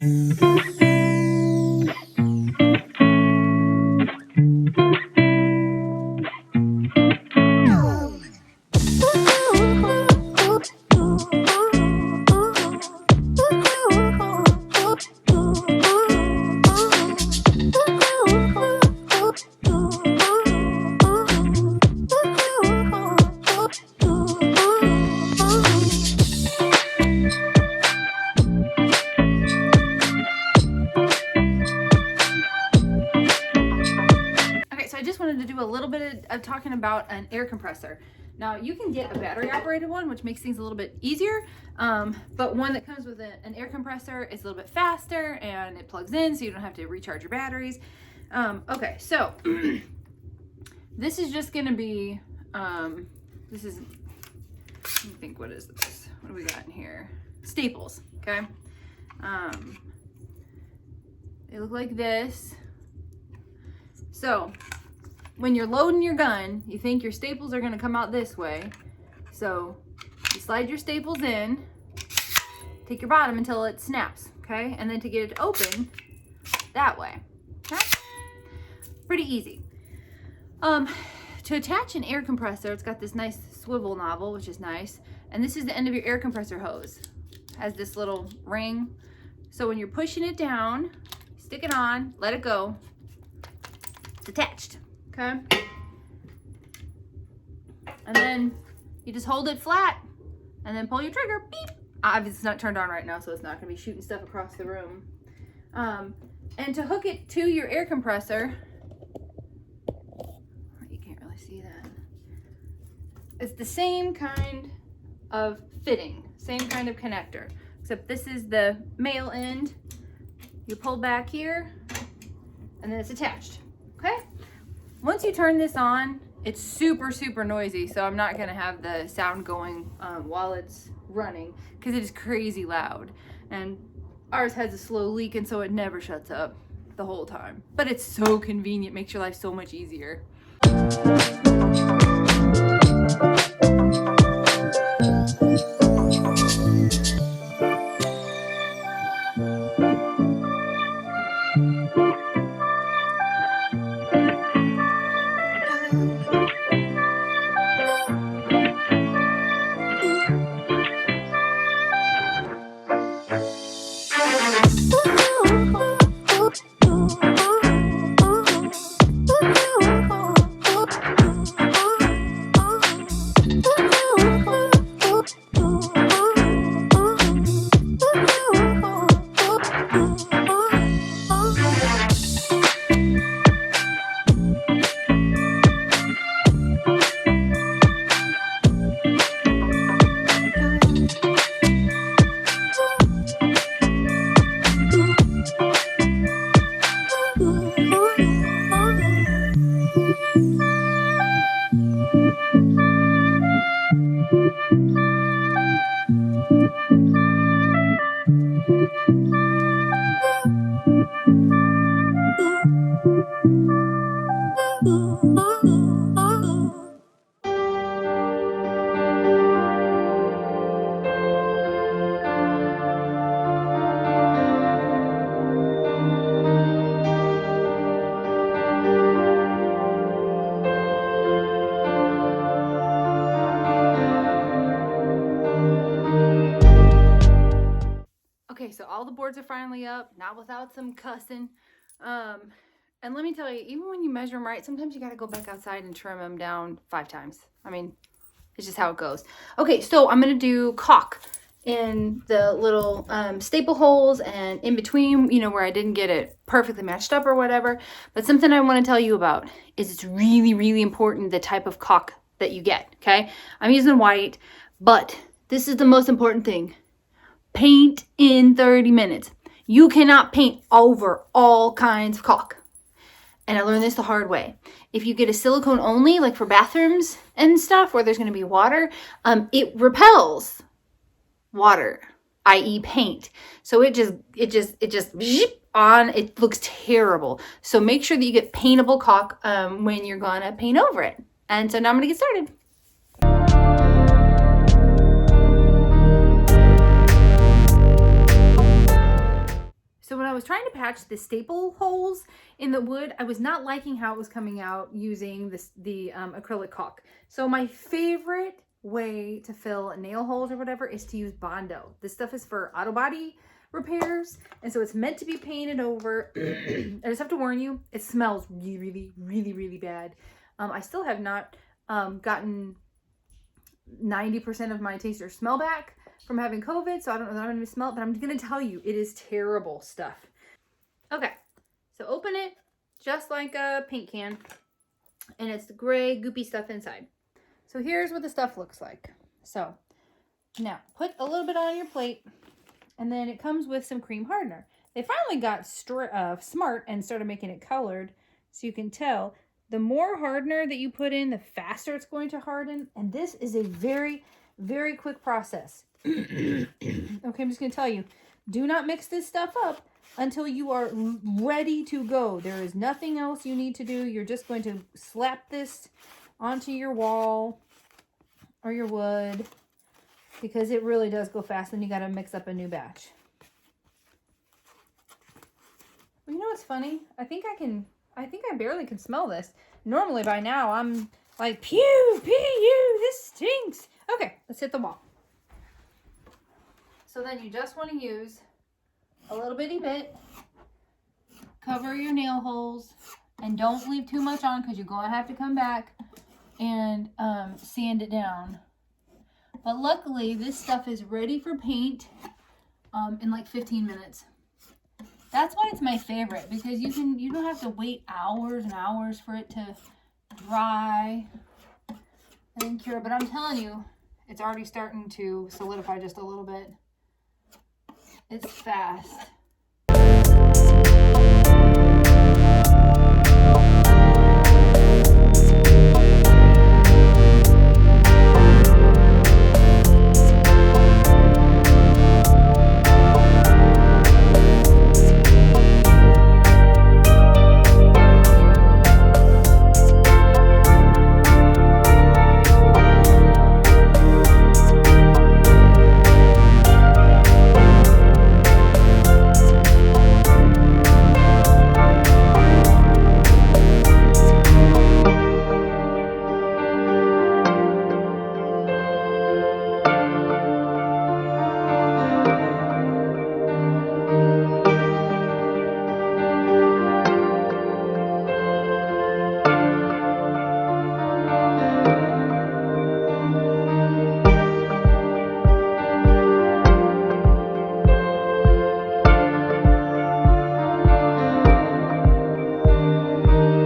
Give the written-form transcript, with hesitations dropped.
To do a little bit of talking about an air compressor. Now you can get a battery operated one, which makes things a little bit easier, but one that comes with an air compressor is a little bit faster and it plugs in so you don't have to recharge your batteries. Okay, so this is just gonna be this is, let me think, what is this? What do we got in here? Staples. Okay, they look like this. So when you're loading your gun, you think your staples are gonna come out this way. So you slide your staples in, take your bottom until it snaps, okay? And then to get it open, that way, okay? Pretty easy. To attach an air compressor, it's got this nice swivel nozzle, which is nice. And this is the end of your air compressor hose. It has this little ring. So when you're pushing it down, stick it on, let it go, it's attached. Okay, and then you just hold it flat and then pull your trigger, beep. Obviously it's not turned on right now, so it's not gonna be shooting stuff across the room. And to hook it to your air compressor, you can't really see that. It's the same kind of fitting, same kind of connector, except this is the male end. You pull back here and then it's attached, okay? Once you turn this on, it's super, super noisy, so I'm not gonna have the sound going while it's running because it is crazy loud. And ours has a slow leak, and so it never shuts up the whole time. But it's so convenient, makes your life so much easier. Okay, so all the boards are finally up, not without some cussing. And let me tell you, even when you measure them right, sometimes you got to go back outside and trim them down 5 times. I mean, it's just how it goes. Okay, so I'm going to do caulk in the little staple holes and in between, you know, where I didn't get it perfectly matched up or whatever. But something I want to tell you about is it's really, really important the type of caulk that you get, okay? I'm using white, but this is the most important thing. Paint in 30 minutes. You cannot paint over all kinds of caulk. And I learned this the hard way. If you get a silicone only, like for bathrooms and stuff where there's going to be water, it repels water, i.e. paint. So it just zip on, it looks terrible. So make sure that you get paintable caulk when you're going to paint over it. And so now I'm going to get started. So when I was trying to patch the staple holes in the wood, I was not liking how it was coming out using the acrylic caulk. So my favorite way to fill nail holes or whatever is to use Bondo. This stuff is for auto body repairs, and so it's meant to be painted over. I just have to warn you, it smells really, really, really bad. I still have not gotten 90% of my taste or smell back from having COVID, so I don't know that I'm going to smell it, but I'm going to tell you, it is terrible stuff. Okay, so open it just like a paint can, and it's the gray, goopy stuff inside. So here's what the stuff looks like. So now put a little bit on your plate, and then it comes with some cream hardener. They finally got smart and started making it colored, so you can tell. The more hardener that you put in, the faster it's going to harden. And this is a very, very quick process. Okay, I'm just going to tell you, do not mix this stuff up until you are ready to go. There is nothing else you need to do. You're just going to slap this onto your wall or your wood, because it really does go fast. Then you got to mix up a new batch. Well, you know what's funny? I think I barely can smell this. Normally by now I'm like, pew, this stinks. Okay, let's hit the wall. So then you just want to use a little bitty bit, cover your nail holes, and don't leave too much on because you're going to have to come back and sand it down. But luckily this stuff is ready for paint in like 15 minutes. That's why it's my favorite, because you don't have to wait hours and hours for it to dry and cure. But I'm telling you, it's already starting to solidify just a little bit. It's fast.